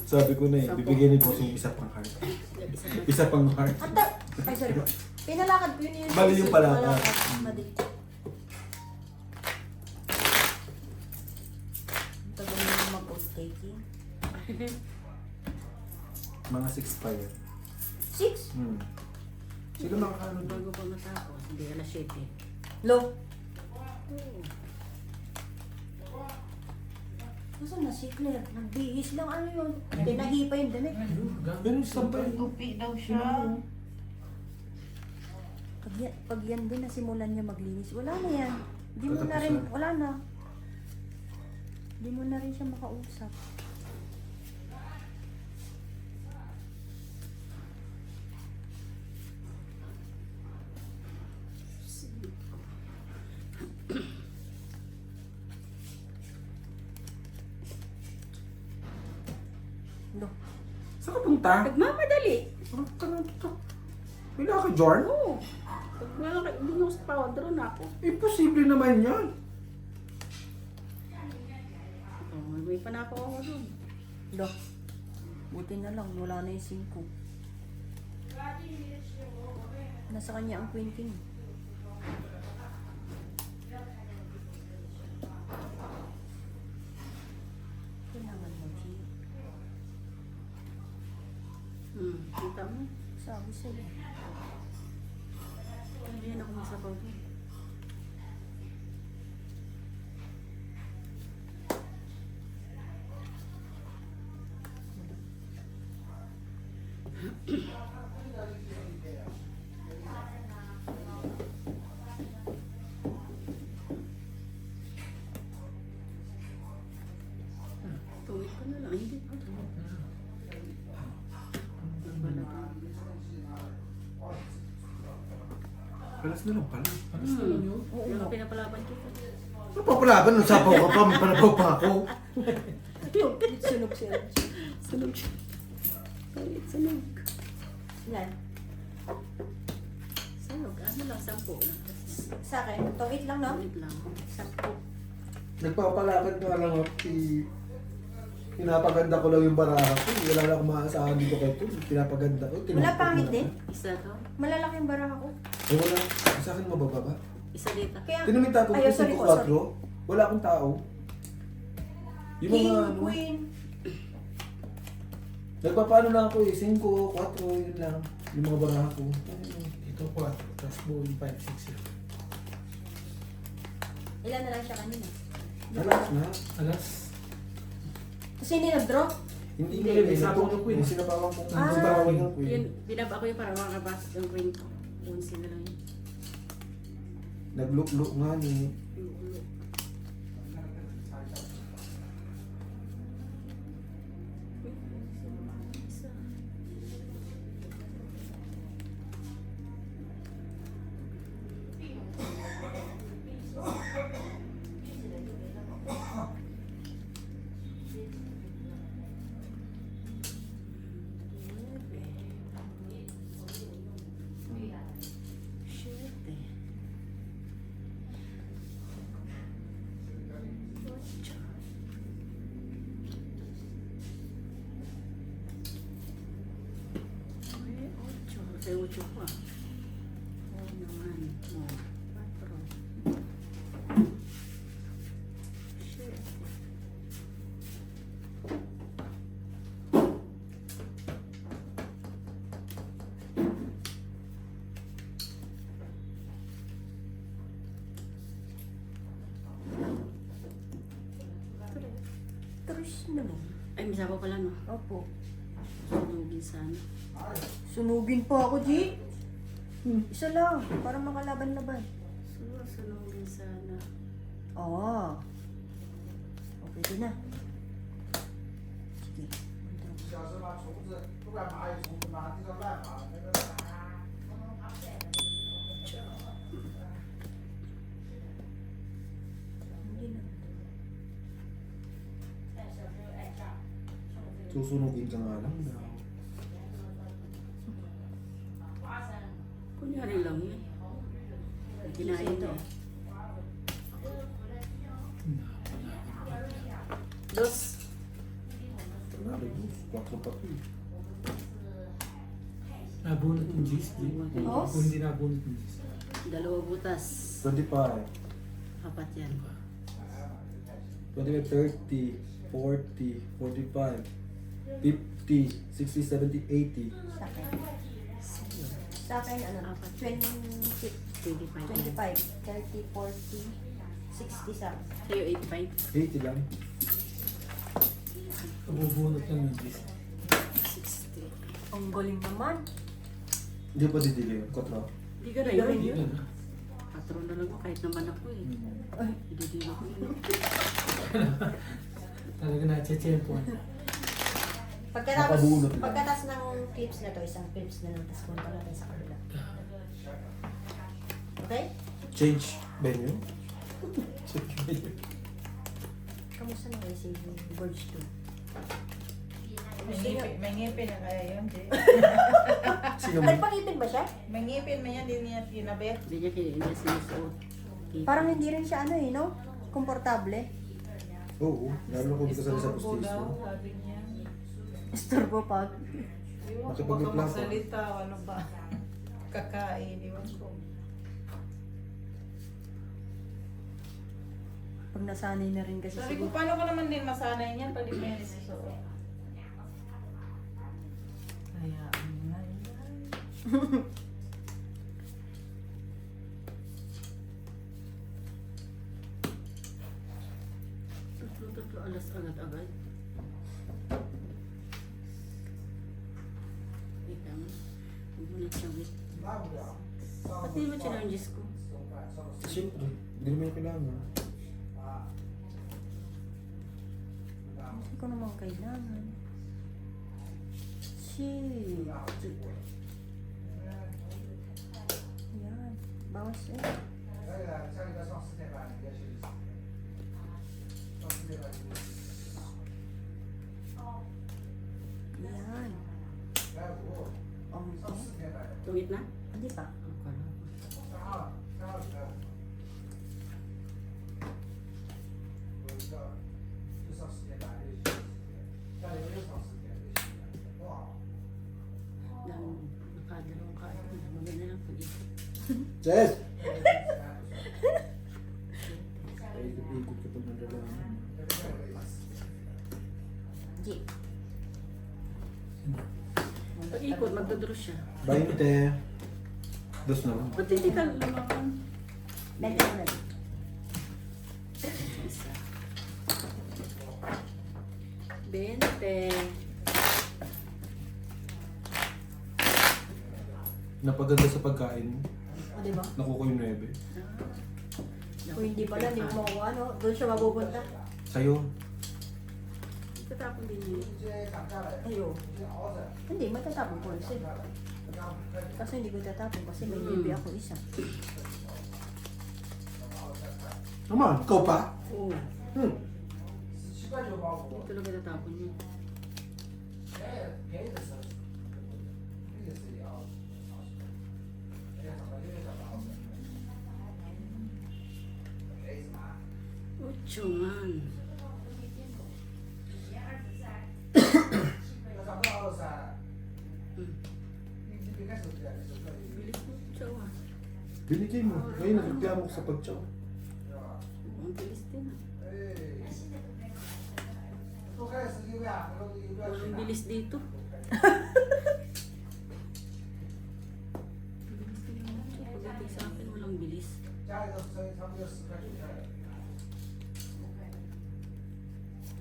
[SPEAKER 1] Sabi ko na eh, bibigyan ni boss yung isa pang heart. Isa pang heart.
[SPEAKER 3] Ay, sorry po. Pinalakad ko yun yung...
[SPEAKER 1] Mali yung palakad.
[SPEAKER 3] Mali. Tagal mo yung mag-off-taking.
[SPEAKER 1] Mga 6 pa yan.
[SPEAKER 3] 6?
[SPEAKER 1] Sila makakaano doon.
[SPEAKER 2] Bago pa matapos. Hindi, alas 7.
[SPEAKER 3] Low.
[SPEAKER 2] Oo.
[SPEAKER 3] Kaso na si Claire, nagbihis lang ano yun. Tinahi pa yung damit.
[SPEAKER 1] Ganun sampay.
[SPEAKER 4] Gupi daw siya.
[SPEAKER 3] Pag yan din nasimulan niya maglinis, wala na yan. Di mo na rin,
[SPEAKER 1] Katapusan.
[SPEAKER 3] wala na. Di mo na rin siya makausap. No.
[SPEAKER 1] Saan ka punta?
[SPEAKER 2] Nagmamadali.
[SPEAKER 1] Ano ka na dito? Wala ka, Jorn?
[SPEAKER 2] Oo. Pag wala ka, hindi ako sa powder na ako.
[SPEAKER 1] Imposible naman yan.
[SPEAKER 2] Oh, may panako ako doon.
[SPEAKER 3] Do. Buti na lang, wala na yung 5. Nasa kanya ang 20. Kailangan mo, G.
[SPEAKER 2] Kita mo?
[SPEAKER 3] Sabi sa'yo.
[SPEAKER 2] Hindi yan ako masabaw doon. Tuwid ko na lang. Hindi pa.
[SPEAKER 1] Alas na lang pala.
[SPEAKER 5] Alas na lang yun.
[SPEAKER 3] Oo,
[SPEAKER 2] Yung
[SPEAKER 3] no.
[SPEAKER 2] pinapalaban kita.
[SPEAKER 1] Ano pa palaban? Nung sapaw ka pa, may panabaw pa ako.
[SPEAKER 3] Sunog siya.
[SPEAKER 2] Sunog siya. Palit sunog.
[SPEAKER 3] Ilan?
[SPEAKER 2] Sunog. Ano lang, 10 lang.
[SPEAKER 3] Sa akin, tawid lang, no?
[SPEAKER 2] Palit lang. 10.
[SPEAKER 1] Nagpapalakad nga lang ako. Pinapaganda ko lang yung baraha ko. Wala na akong maasahan dito kay Tul. Pinapaganda ko.
[SPEAKER 3] Wala pangit din.
[SPEAKER 2] Isa to.
[SPEAKER 3] Malalaki yung baraha ko.
[SPEAKER 1] Eh wala. Sa akin mabababa.
[SPEAKER 2] Isa dito.
[SPEAKER 3] Kaya,
[SPEAKER 1] Tinumita ko
[SPEAKER 3] Ayaw,
[SPEAKER 1] kasi
[SPEAKER 3] sorry
[SPEAKER 1] ko
[SPEAKER 3] po, sorry.
[SPEAKER 1] 4. Wala akong tao. Yung mga
[SPEAKER 3] King,
[SPEAKER 1] ano.
[SPEAKER 3] Queen.
[SPEAKER 1] Nagpapaano lang ako eh. 5, 4, yun lang. Yung mga baraha ko.
[SPEAKER 5] Ito 4, tapos buong 5, 6 yan.
[SPEAKER 3] Ilan na lang siya kanina?
[SPEAKER 1] Alas na.
[SPEAKER 5] Alas.
[SPEAKER 3] Kasi hindi nag-draw.
[SPEAKER 1] Hindi
[SPEAKER 2] Hindi,
[SPEAKER 1] ko yun.
[SPEAKER 5] may sapaw ng queen.
[SPEAKER 1] Yung sinapawan ko.
[SPEAKER 3] Ah.
[SPEAKER 1] Yung bawal ng queen.
[SPEAKER 2] Yun, binaba ko yung para makabasa yung queen ko. 11 na lang yun.
[SPEAKER 1] Nag-look-look nga ni.
[SPEAKER 2] Isa. Siete. Ocho. Ay, ocho. May ocho pa. Oo naman. Oh, 4. Siete.
[SPEAKER 3] Tres naman.
[SPEAKER 2] Ay, may sabaw pala, no?
[SPEAKER 3] Opo.
[SPEAKER 2] Sunugin sana.
[SPEAKER 3] Sunugin pa ako, G. Isa lang, para makalaban-laban.
[SPEAKER 2] Sunugin sana.
[SPEAKER 3] Oo. Okay din na. Sige. Hindi na.
[SPEAKER 1] Susunugin ka nga lang daw.
[SPEAKER 2] Kunyari lang yun. Kinain na. Dos.
[SPEAKER 1] Grabe, 4 pa to eh.
[SPEAKER 5] Nabunot ng G's.
[SPEAKER 3] Oh?
[SPEAKER 5] Kung hindi nabunot ng G's.
[SPEAKER 2] 2 butas.
[SPEAKER 1] 25,
[SPEAKER 2] 4 yan.
[SPEAKER 1] 25, 30, 40, 45, 50, 60, 70, 80.
[SPEAKER 3] Sa akin. Sa akin, ano,
[SPEAKER 2] Apat.
[SPEAKER 3] 20,
[SPEAKER 2] 25.
[SPEAKER 3] 25, 30, 40, 60 sa akin.
[SPEAKER 2] Sa'yo 85.
[SPEAKER 1] 80 lang.
[SPEAKER 5] Nabubunot lang yung GC.
[SPEAKER 2] 60.
[SPEAKER 3] Ang galing naman.
[SPEAKER 1] Hindi pa didilim. 4.
[SPEAKER 2] Hindi ka na
[SPEAKER 3] Hindi
[SPEAKER 2] yun.
[SPEAKER 3] rin
[SPEAKER 5] Yun na.
[SPEAKER 2] Patron na lang ako kahit naman ako eh.
[SPEAKER 3] Ay,
[SPEAKER 2] Hindi ako yun.
[SPEAKER 5] Talaga na-chechepo.
[SPEAKER 1] Nakabunot lang.
[SPEAKER 3] pagkatapos ng clips na to, isang clips na lang, tapos punta natin sa kabila. Okay?
[SPEAKER 1] Change venue? Change venue.
[SPEAKER 3] Kamusta na kayo si Burge 2?
[SPEAKER 4] May ngipin na kaya yun, di.
[SPEAKER 1] Sino man?
[SPEAKER 3] Nagpangipin ba siya?
[SPEAKER 4] May ngipin man yan, di niya kinabit.
[SPEAKER 2] Hindi niya sinusuot.
[SPEAKER 3] Parang hindi rin siya ano eh, no? Komportable.
[SPEAKER 1] Oo. Lalo kung di ka sanay sa
[SPEAKER 4] Istorbo daw,
[SPEAKER 1] pustiso.
[SPEAKER 4] sabi niya.
[SPEAKER 3] Istorbo pag.
[SPEAKER 4] Iwan ko baka
[SPEAKER 1] Makipag-replano.
[SPEAKER 4] magsalita o ano ba. Kakain, iwan ko.
[SPEAKER 3] Pag nasanay na rin kasi
[SPEAKER 4] Sabi ko,
[SPEAKER 3] siguro.
[SPEAKER 4] paano ko naman din masanay niyan pag di mo yan isusuot? Kaya,
[SPEAKER 2] Tatlo alas agad-agad. Wait lang. Huwag mo na siyawit. Ba't di mo challenges ko?
[SPEAKER 1] Siyempre. Hindi naman yung kailangan.
[SPEAKER 3] Hindi ko naman kailangan. Shit. Yan. Bawas eh. Yan. Okay.
[SPEAKER 2] Tungit na?
[SPEAKER 3] Hindi pa.
[SPEAKER 2] Nakadalawang kain. Maganda lang pag-ikot.
[SPEAKER 1] Jess! Ikot-ikot ka pag nandalaman.
[SPEAKER 3] G.
[SPEAKER 2] Pag-ikot, magdodros siya.
[SPEAKER 1] 20. Dos na lang.
[SPEAKER 2] Ba't hindi ka lumakan?
[SPEAKER 3] Benta mo na.
[SPEAKER 2] Isa. 20.
[SPEAKER 1] Napaganda sa pagkain mo.
[SPEAKER 3] O, diba?
[SPEAKER 1] Nakuha yung 9.
[SPEAKER 3] Kung hindi pala, hindi mo makuha, no? Doon siya mapupunta.
[SPEAKER 1] Sa'yo.
[SPEAKER 2] Tatapon din niya.
[SPEAKER 3] Ayo. Hindi, matatapon ko kasi. Kasi hindi ko tatapon kasi may baby ako isa.
[SPEAKER 1] Naman, ikaw pa?
[SPEAKER 2] Oo.
[SPEAKER 1] Hmm.
[SPEAKER 2] Hindi talaga tatapon yun. Ocho man. Bilis mo, chow ah.
[SPEAKER 1] Binigay mo. Ngayon, nagreklamo ko sa pag-chow.
[SPEAKER 2] Ang bilis din ah. Walang bilis dito. Bilis din naman siya. Pagdating sa akin, walang bilis.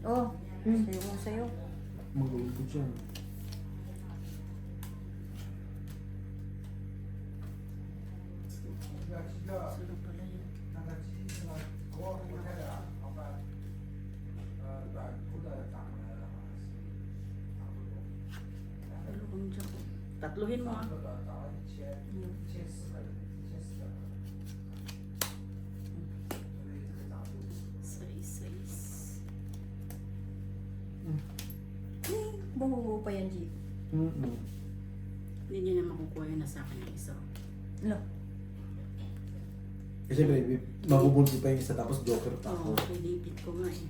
[SPEAKER 3] Oh, sayo mo sa'yo.
[SPEAKER 1] Mag-uulpot siya.
[SPEAKER 2] Sarap pala yun. Dalawang jack. Tatluhin mo ah. Sais.
[SPEAKER 3] Bumubuo pa yan, G.
[SPEAKER 1] Mm-mm.
[SPEAKER 2] Hindi niya na makukuha yun na sa akin yung isa.
[SPEAKER 3] No.
[SPEAKER 1] Eh, siyempre, mabubunti pa yung isa tapos joker pa
[SPEAKER 2] Oo,
[SPEAKER 1] ako.
[SPEAKER 2] pinipit ko nga eh.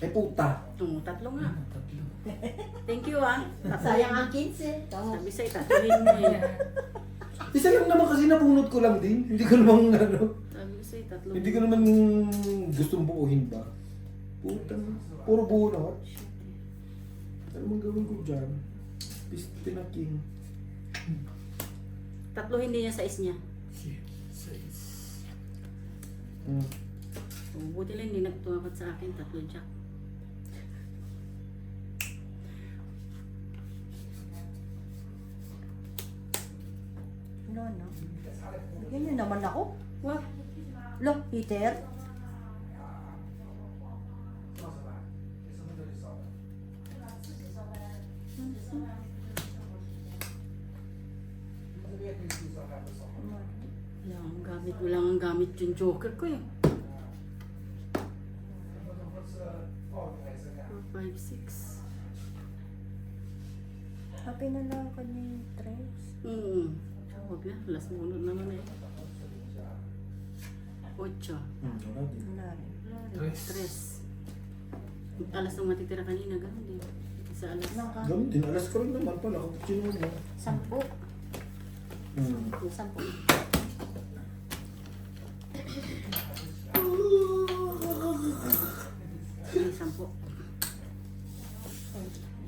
[SPEAKER 1] Eh, puta.
[SPEAKER 2] Oo, tatlo nga.
[SPEAKER 5] Tatlo.
[SPEAKER 2] Thank you ah.
[SPEAKER 3] Sayang ang 15. Tama.
[SPEAKER 2] Sabi sa'yo, tatluhin mo eh.
[SPEAKER 1] Isa lang naman kasi nabunot ko lang din. Hindi ko naman ano.
[SPEAKER 2] Sabi ko sa'yo, tatlo.
[SPEAKER 1] Hindi ko naman gustong buuhin ba. Puta. Puro buo lahat. Ano mang gawin ko dyan? Pinaking.
[SPEAKER 2] Tatluhin din niya sa is niya.
[SPEAKER 5] Sais.
[SPEAKER 1] Hmm.
[SPEAKER 2] Oo, buti lang hindi nagtumapat sa akin, tatlo jack.
[SPEAKER 3] Wala na. Yan yun naman ako.
[SPEAKER 2] What?
[SPEAKER 3] Lo, heater.
[SPEAKER 2] Wala ang gamit yung joker ko eh. 4, 5, 6.
[SPEAKER 3] Happy na lang ako ni Tres.
[SPEAKER 2] Huwag yan. Last munod naman eh. 8.
[SPEAKER 1] Wala din.
[SPEAKER 3] Wala rin.
[SPEAKER 2] Tres. Alas ng matitira kanina. Ganun din. Isa alas.
[SPEAKER 3] Naka,
[SPEAKER 1] Ganun din, alas ka rin naman pala. Cappuccino mo.
[SPEAKER 3] 10.
[SPEAKER 1] Hmm.
[SPEAKER 3] 10.
[SPEAKER 2] May 10.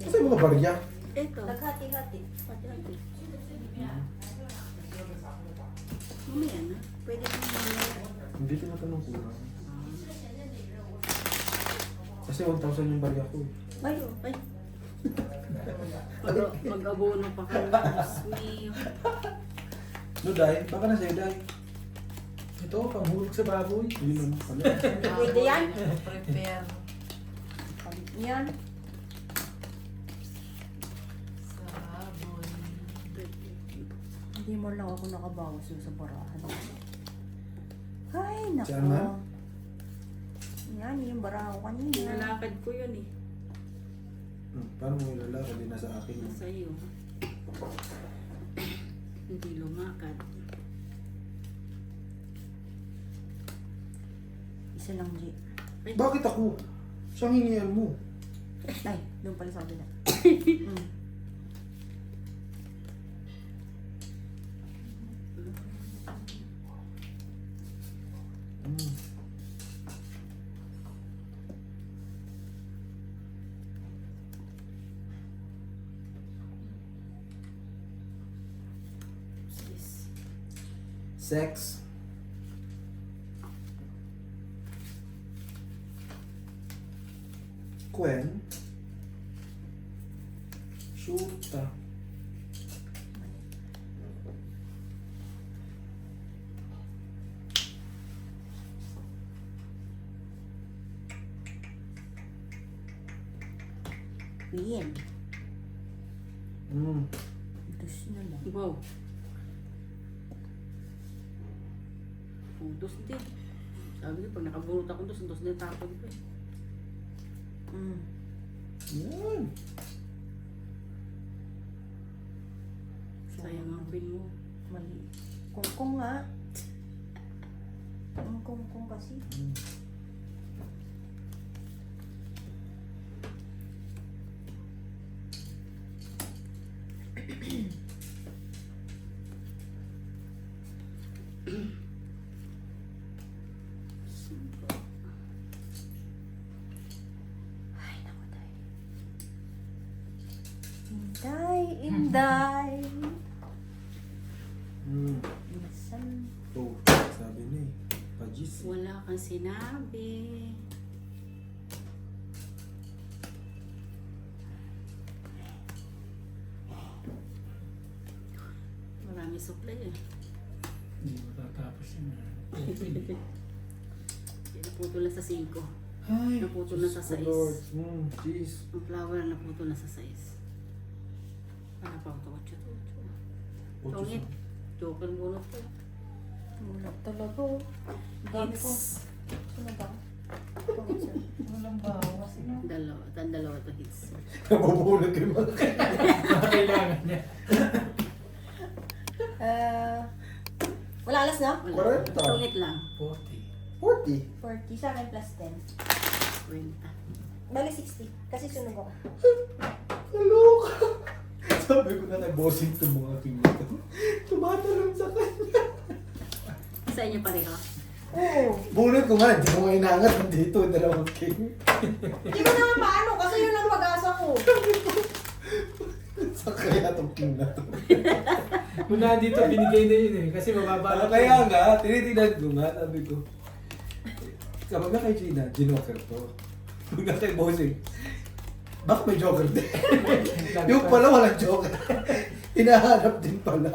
[SPEAKER 1] Kasi mga barya.
[SPEAKER 2] Ito.
[SPEAKER 3] Naghati-hati.
[SPEAKER 2] Pati-hati. Mamaya na. Pwede na mamaya.
[SPEAKER 1] Hindi tinatanong ko na. Kasi 1,000 yung barya ko.
[SPEAKER 3] Ay,
[SPEAKER 2] Ay. Mag-abono pa ka. Diyos mio.
[SPEAKER 1] No, Day? Baka na sa'yo, Day.
[SPEAKER 5] Ito, pamulog sa baboy.
[SPEAKER 1] Yun naman pala.
[SPEAKER 3] pwede yan.
[SPEAKER 4] Prepare
[SPEAKER 3] Palit yan.
[SPEAKER 4] sa baboy.
[SPEAKER 3] Hindi mo lang ako nakabawas doon sa barahan. Ay, nako.
[SPEAKER 1] Saan man?
[SPEAKER 3] Yan, yung barahan ko kanina.
[SPEAKER 2] Nalakad ko yun eh.
[SPEAKER 1] Paano mo ilalakad? Hindi nasa akin.
[SPEAKER 2] Nasa iyo. Hindi lumakad.
[SPEAKER 3] Isa lang, G.
[SPEAKER 1] Bakit ako? Siyang hingihan mo.
[SPEAKER 3] Ay, doon pala sa kabila.
[SPEAKER 1] Hmm.
[SPEAKER 2] Sis.
[SPEAKER 1] Sex. Quen. Shoota.
[SPEAKER 3] Bien.
[SPEAKER 1] Hmm.
[SPEAKER 3] Dos na lang.
[SPEAKER 2] Wow. Dos din. Sabi ko, pag nakabunot ako dos din tapon ko eh.
[SPEAKER 1] Yan.
[SPEAKER 2] Sayang ang pin mo.
[SPEAKER 3] Mali. Kungkong nga. Ang kungkong kasi.
[SPEAKER 1] Hmm.
[SPEAKER 3] Ay, naku tayo. Inday, inday.
[SPEAKER 1] Hmm.
[SPEAKER 3] Minsan.
[SPEAKER 1] Oh, sabi na eh. Pajis.
[SPEAKER 2] Wala kang sinabi. Marami supply eh.
[SPEAKER 5] Hindi matatapos yun.
[SPEAKER 2] Naputol na sa 5.
[SPEAKER 1] Ay,
[SPEAKER 2] Naputol na sa
[SPEAKER 1] Diyos ko,
[SPEAKER 2] sais.
[SPEAKER 1] Lord. Jeez.
[SPEAKER 2] Ang flower na naputol na sa 6. Para pa ito. Tungit. Joker bunot ko.
[SPEAKER 3] Wala talaga. Dami ko.
[SPEAKER 2] Hits.
[SPEAKER 3] Sino ba? Tungkol sir.
[SPEAKER 4] Walang bawas.
[SPEAKER 2] Dalawa to hits.
[SPEAKER 1] Nabubunod yung mga
[SPEAKER 5] Kailangan niya.
[SPEAKER 3] Wala alas na?
[SPEAKER 2] Wala.
[SPEAKER 1] Correct.
[SPEAKER 2] Tungit lang.
[SPEAKER 5] 40.
[SPEAKER 1] 40.
[SPEAKER 3] 40 sa akin plus 10.
[SPEAKER 2] 20.
[SPEAKER 3] Bali 60. Kasi sunog ako.
[SPEAKER 1] Kaloka. Sabi ko na kay bossing itong mga king nito. Tumatalon sa kanya.
[SPEAKER 2] Sa inyo pareho.
[SPEAKER 3] Oo.
[SPEAKER 1] Bunod ko nga, hindi ko nga inangat dito, dalawang king.
[SPEAKER 3] Hindi ko naman paano kasi yun ang pag-asa ko.
[SPEAKER 1] Sa kaya itong king na to.
[SPEAKER 5] Muna dito, binigay na yun eh. Kasi mababa na.
[SPEAKER 1] Kaya nga, tinitignan ko nga, sabi ko. Kapag na kay Gina, ginoker to. Kapag na kay bossing, baka may joker din. Yung pala walang joker. Hinahanap din pala.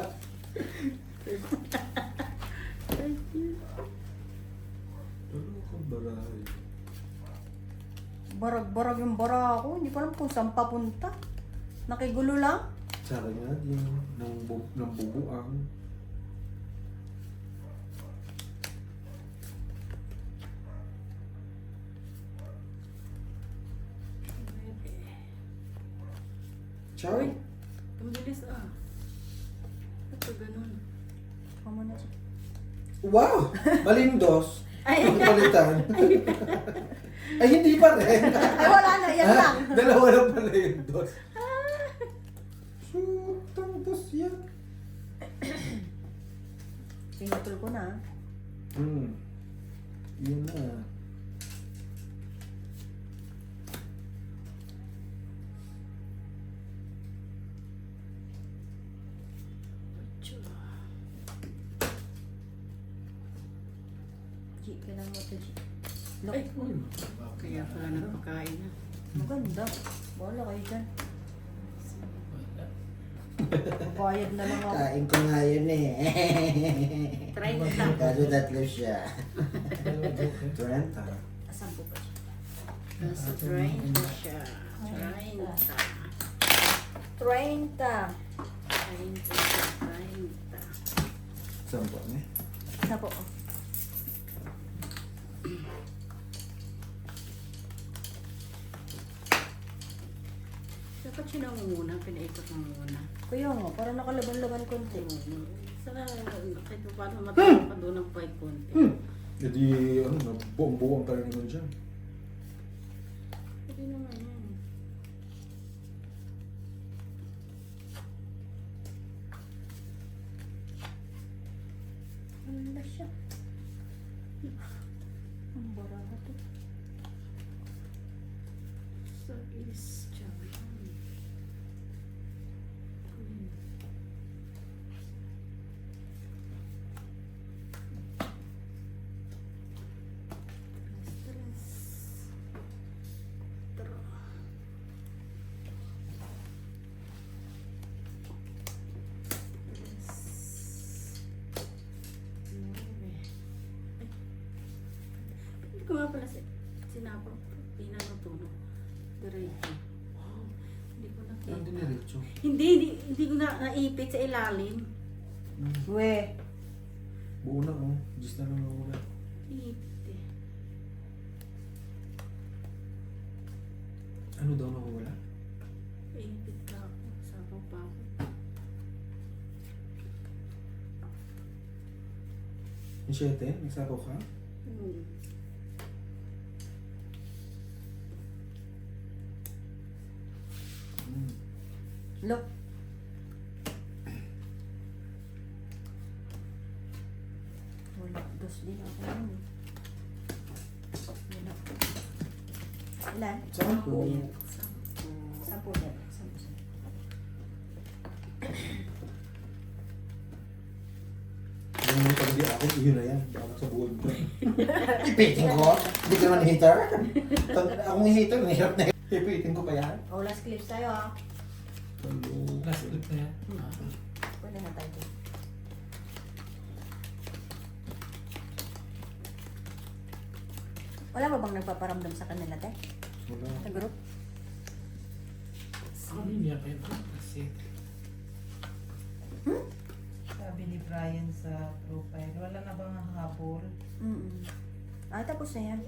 [SPEAKER 1] Ano ka baray?
[SPEAKER 3] Barag-barag yung bara ako. Hindi ko alam kung saan papunta. Nakigulo lang.
[SPEAKER 1] Tsaka nga din, ng bubuang. Ciao.
[SPEAKER 2] Uy, ang bilis ah. Ito ganun.
[SPEAKER 3] Kamo na siya.
[SPEAKER 1] Wow! Malindos.
[SPEAKER 2] Ay,
[SPEAKER 1] Ang palitan. Ay, hindi pa rin.
[SPEAKER 3] Ay, wala na. Yan lang.
[SPEAKER 1] Dalawa lang pala yung dos. Sutang dos yan.
[SPEAKER 3] Pinutol ko na.
[SPEAKER 1] Yun na.
[SPEAKER 3] G, kailangan mo ito, G. Look,
[SPEAKER 2] ay, kaya pala nagpakain na.
[SPEAKER 3] maganda. Wala kayo dyan. Bayad na lang ako.
[SPEAKER 1] Kain ko nga yun eh.
[SPEAKER 2] Try mo lang.
[SPEAKER 1] Kaso tatlo siya.
[SPEAKER 5] Dalawa joke eh.
[SPEAKER 1] 30.
[SPEAKER 3] Asan po ba siya?
[SPEAKER 2] Nasa try mo siya. Try mo siya.
[SPEAKER 3] 30.
[SPEAKER 2] Try mo siya. Try mo siya.
[SPEAKER 1] Sampo na.
[SPEAKER 3] Na po.
[SPEAKER 2] Dapat siya muna, pinaikot mo muna.
[SPEAKER 3] Kaya nga, para nakalaban-laban konti.
[SPEAKER 2] Sana kahit pa paano matapos pa doon ng fight konti.
[SPEAKER 1] Jadi, ano, buong-buong pa rin naman dyan.
[SPEAKER 2] Hindi naman yan.
[SPEAKER 3] Wala siya. Ang baraha to.
[SPEAKER 2] So is Japan. Hindi ko nga pala sinapang pinanatunog. Diretso. Hindi ko nakita.
[SPEAKER 1] Ang diniretso.
[SPEAKER 2] Hindi ko na naipit sa ilalim.
[SPEAKER 3] We.
[SPEAKER 1] Buo na, oh. Just na lang ako na.
[SPEAKER 2] Ipit eh.
[SPEAKER 1] Ano daw nawawala?
[SPEAKER 2] Ipit ka ako. Sabaw pa ako.
[SPEAKER 1] Yung 7? Nagsako ka?
[SPEAKER 3] Look. Wala. Dos din ako yun eh. Wala. Ilan?
[SPEAKER 1] Sampo.
[SPEAKER 2] Sampo.
[SPEAKER 3] 10 din. 10.
[SPEAKER 1] Yung pag di ako, yun na yan. Baka sa buhay mo. Ipitin ko? Hindi ka naman hater? Akong hater, nahirap na. Ipitin ko pa yan.
[SPEAKER 3] Oh, last clips tayo ah.
[SPEAKER 1] Hello.
[SPEAKER 5] Last clip na yan.
[SPEAKER 3] Pwede na tayo. Wala ba bang nagpaparamdam sa kanila, te?
[SPEAKER 1] Wala.
[SPEAKER 3] Sa group?
[SPEAKER 5] Ano niya kayo? Kasi
[SPEAKER 4] Sabi ni Brian sa profile, wala na bang habol?
[SPEAKER 3] Ah, tapos na yan.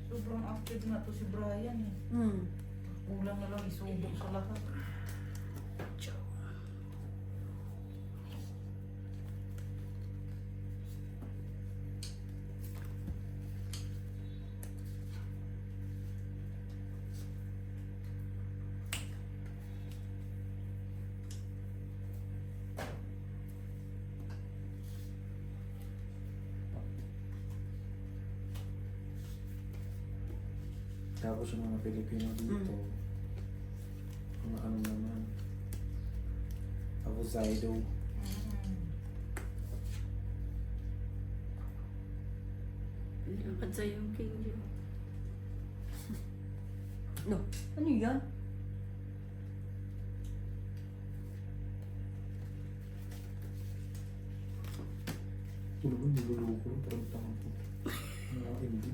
[SPEAKER 4] Sobrang active na to si Brian eh. Kulang na lang isubok sa lahat.
[SPEAKER 1] Tapos yung mga Pilipino dito, mga ano naman, Abusaido.
[SPEAKER 2] Nilakad sa yung king yun.
[SPEAKER 3] No, ano yan?
[SPEAKER 1] Tulog ko, niluloko ko. Parang tanga ko. Hindi.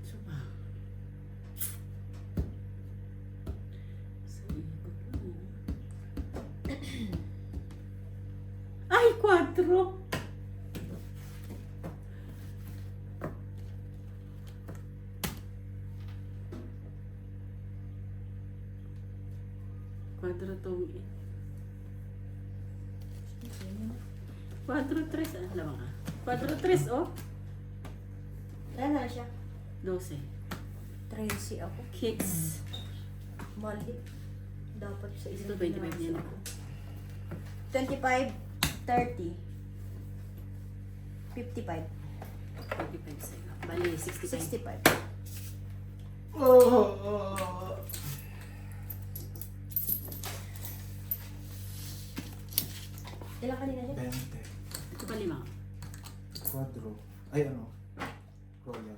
[SPEAKER 2] Suba. Sa ikot lang. Ay, 4. Quadro tong 4-3, alam mo ka? 4-3, oh.
[SPEAKER 3] Ayan na siya.
[SPEAKER 2] 12.
[SPEAKER 3] 13 ako.
[SPEAKER 2] Kicks.
[SPEAKER 3] Mali. Dapat sa isang
[SPEAKER 2] Ito, 25 yan ako.
[SPEAKER 3] 25, 30. 55.
[SPEAKER 2] 25 sa'yo. Bali, 65.
[SPEAKER 3] 65. Ilang kanina siya?
[SPEAKER 1] 20.
[SPEAKER 2] Ito pa 5.
[SPEAKER 1] Quadro. Ay ano? Royal.